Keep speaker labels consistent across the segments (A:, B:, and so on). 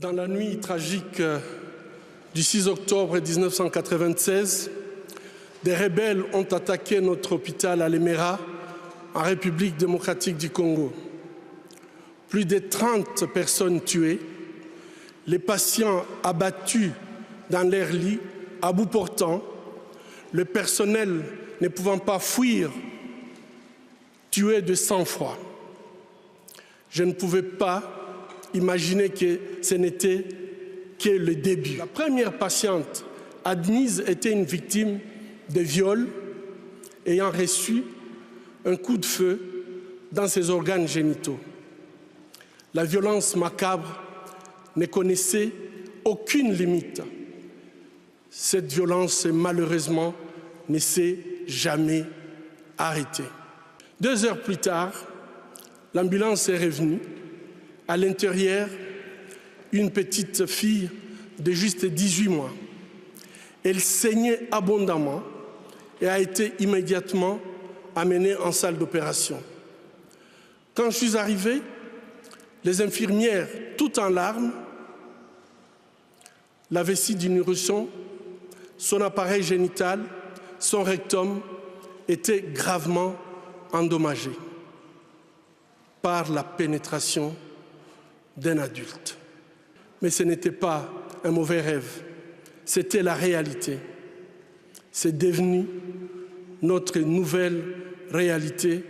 A: Dans la nuit tragique du 6 octobre 1996, des rebelles ont attaqué notre hôpital à Lemera, en République démocratique du Congo. Plus de 30 personnes tuées, les patients abattus dans leur lit, à bout portant, le personnel ne pouvant pas fuir, tué de sang-froid. Je ne pouvais pas imaginer que ce n'était que le début. La première patiente admise était une victime de viol ayant reçu un coup de feu dans ses organes génitaux. La violence macabre ne connaissait aucune limite. Cette violence, malheureusement, ne s'est jamais arrêtée. 2 heures plus tard, l'ambulance est revenue. À l'intérieur, une petite fille de juste 18 mois. Elle saignait abondamment et a été immédiatement amenée en salle d'opération. Quand je suis arrivé, les infirmières, toutes en larmes, la vessie du nourrisson, son appareil génital, son rectum étaient gravement endommagés par la pénétration d'un adulte. Mais ce n'était pas un mauvais rêve, c'était la réalité. C'est devenu notre nouvelle réalité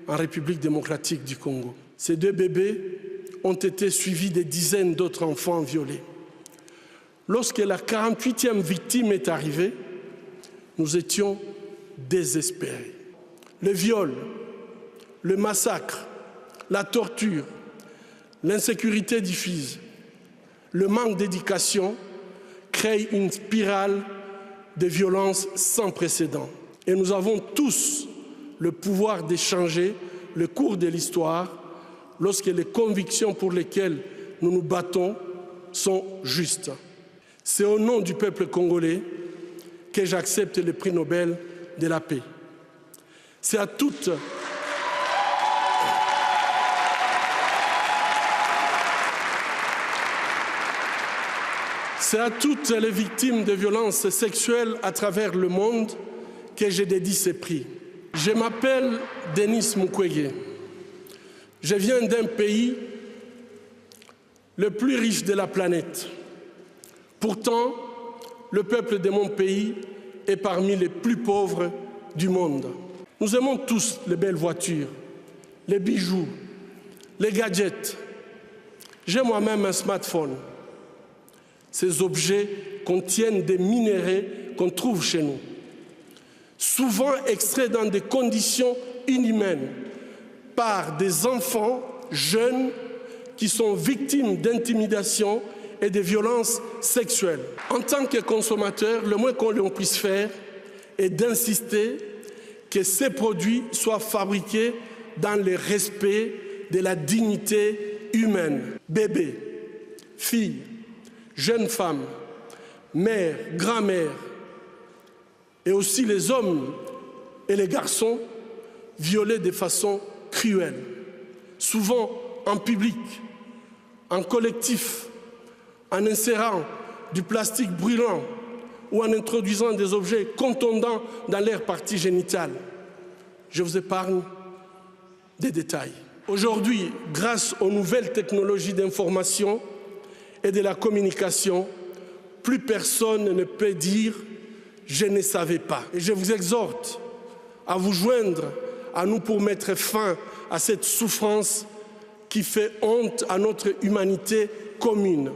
A: en République démocratique du Congo. Ces 2 bébés ont été suivis de dizaines d'autres enfants violés. Lorsque la 48e victime est arrivée, nous étions désespérés. Le viol, le massacre, la torture, l'insécurité diffuse, le manque d'éducation créent une spirale de violence sans précédent. Et nous avons tous le pouvoir de changer le cours de l'histoire lorsque les convictions pour lesquelles nous nous battons sont justes. C'est au nom du peuple congolais que j'accepte le prix Nobel de la paix. C'est à toutes les victimes de violences sexuelles à travers le monde que je dédie ces prix. Je m'appelle Denis Mukwege. Je viens d'un pays le plus riche de la planète. Pourtant, le peuple de mon pays est parmi les plus pauvres du monde. Nous aimons tous les belles voitures, les bijoux, les gadgets. J'ai moi-même un smartphone. Ces objets contiennent des minéraux qu'on trouve chez nous, souvent extraits dans des conditions inhumaines par des enfants jeunes qui sont victimes d'intimidation et de violences sexuelles. En tant que consommateur, le moins qu'on puisse faire est d'insister que ces produits soient fabriqués dans le respect de la dignité humaine. Bébés, filles, jeunes femmes, mères, grand-mères, et aussi les hommes et les garçons violés de façon cruelle, souvent en public, en collectif, en insérant du plastique brûlant ou en introduisant des objets contondants dans leur partie génitale. Je vous épargne des détails. Aujourd'hui, grâce aux nouvelles technologies d'information et de la communication, plus personne ne peut dire « je ne savais pas ». Et je vous exhorte à vous joindre à nous pour mettre fin à cette souffrance qui fait honte à notre humanité commune.